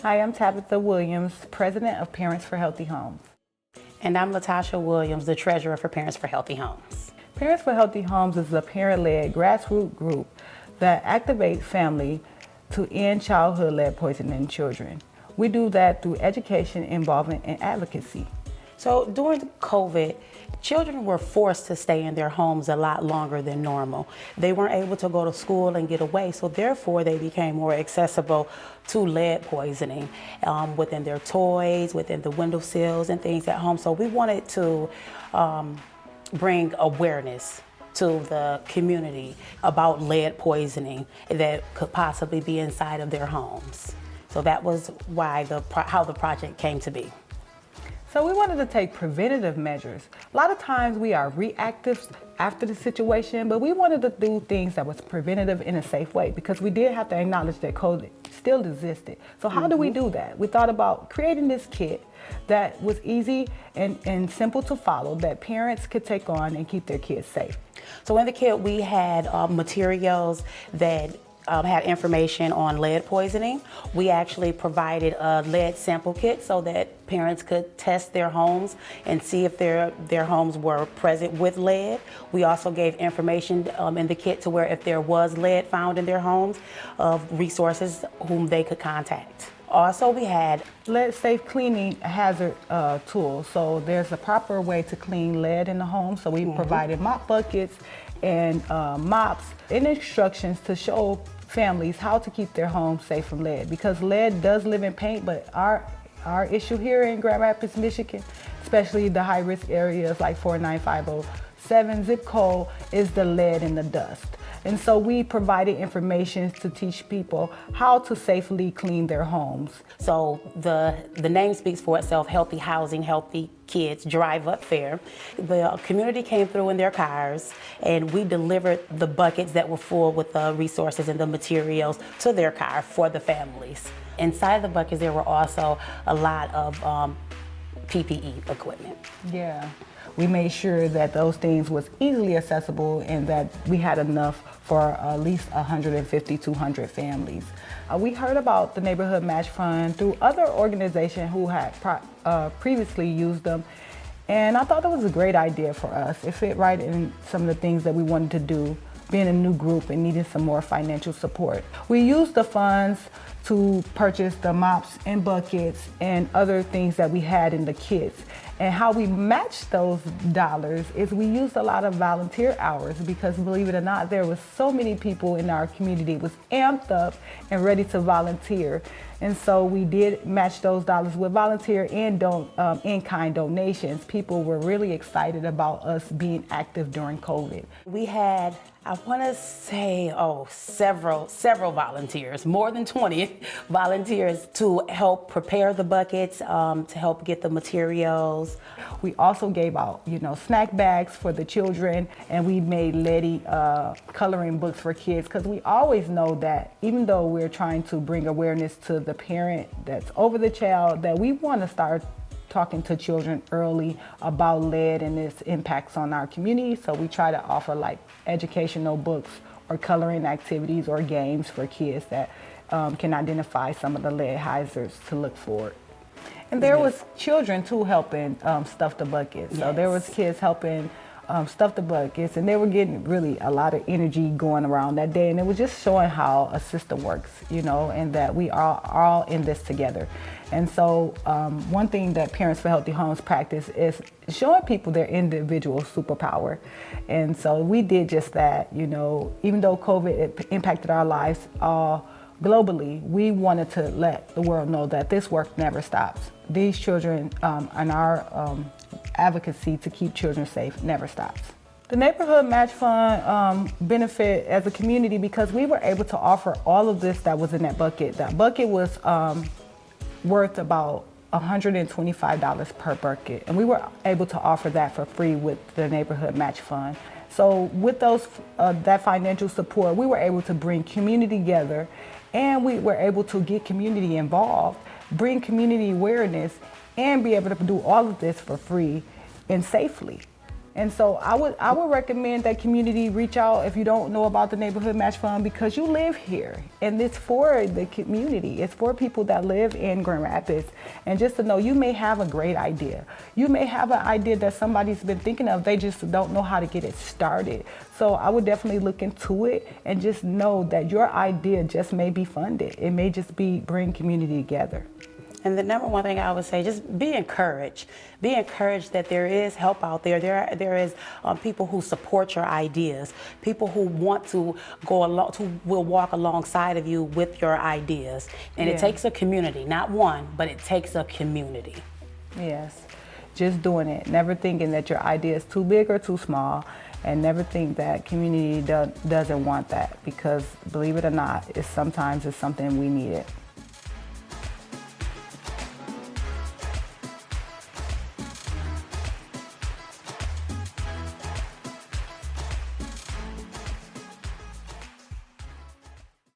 Hi, I'm Tabitha Williams, President of Parents for Healthy Homes. And I'm Latasha Williams, the Treasurer for Parents for Healthy Homes. Parents for Healthy Homes is a parent-led grassroots group that activates family to end childhood lead poisoning in children. We do that through education, involvement, and advocacy. So during COVID, children were forced to stay in their homes a lot longer than normal. They weren't able to go to school and get away, so therefore they became more accessible to lead poisoning within their toys, within the windowsills and things at home. So we wanted to bring awareness to the community about lead poisoning that could possibly be inside of their homes. So that was why how the project came to be. So we wanted to take preventative measures. A lot of times we are reactive after the situation, but we wanted to do things that was preventative in a safe way because we did have to acknowledge that COVID still existed. So how do we do that? We thought about creating this kit that was easy and simple to follow that parents could take on and keep their kids safe. So in the kit we had materials that had information on lead poisoning. We actually provided a lead sample kit so that parents could test their homes and see if their homes were present with lead. We also gave information in the kit to where if there was lead found in their homes, of resources whom they could contact. Also, we had lead safe cleaning hazard tools. So there's a proper way to clean lead in the home. So we provided mop buckets and mops and instructions to show families how to keep their homes safe from lead, because lead does live in paint, but our issue here in Grand Rapids, Michigan, especially the high-risk areas like 49507 zip code, is the lead and the dust. And so we provided information to teach people how to safely clean their homes. So the name speaks for itself: healthy housing, healthy kids, Drive Up Fair. The community came through in their cars and we delivered the buckets that were full with the resources and the materials to their car for the families. Inside the buckets there were also a lot of PPE equipment. Yeah. We made sure that those things was easily accessible and that we had enough for at least 150, 200 families. We heard about the Neighborhood Match Fund through other organizations who had previously used them. And I thought it was a great idea for us. It fit right in some of the things that we wanted to do, being a new group and needing some more financial support. We used the funds to purchase the mops and buckets and other things that we had in the kits. And how we matched those dollars is we used a lot of volunteer hours, because believe it or not, there was so many people in our community was amped up and ready to volunteer. And so we did match those dollars with volunteer and in-kind donations. People were really excited about us being active during COVID. We had, I want to say, several volunteers, more than 20 volunteers to help prepare the buckets, to help get the materials. We also gave out, snack bags for the children, and we made leady coloring books for kids, because we always know that even though we're trying to bring awareness to the parent that's over the child, that we want to start talking to children early about lead and its impacts on our community. So we try to offer like educational books or coloring activities or games for kids that can identify some of the lead hazards to look for. And there was children too helping stuff the buckets. So there was kids helping stuff the buckets, and they were getting really a lot of energy going around that day. And it was just showing how a system works, and that we are all in this together. And so one thing that Parents for Healthy Homes practice is showing people their individual superpower. And so we did just that, even though COVID impacted our lives globally, we wanted to let the world know that this work never stops. These children and our advocacy to keep children safe never stops. The Neighborhood Match Fund benefit as a community because we were able to offer all of this that was in that bucket. That bucket was worth about $125 per bucket, and we were able to offer that for free with the Neighborhood Match Fund. So with those that financial support, we were able to bring community together, and we were able to get community involved, bring community awareness, and be able to do all of this for free and safely. And so I would recommend that community reach out if you don't know about the Neighborhood Match Fund, because you live here and it's for the community. It's for people that live in Grand Rapids. And just to know, you may have a great idea. You may have an idea that somebody's been thinking of, they just don't know how to get it started. So I would definitely look into it and just know that your idea just may be funded. It may just be bring community together. And the number one thing I would say, just be encouraged. Be encouraged that there is help out there. There is people who support your ideas, people who want to go along, who will walk alongside of you with your ideas. And Yeah. it takes a community, not one, but it takes a community. Yes, just doing it. Never thinking that your idea is too big or too small, and never think that community doesn't want that, because believe it or not, sometimes it's something we need it.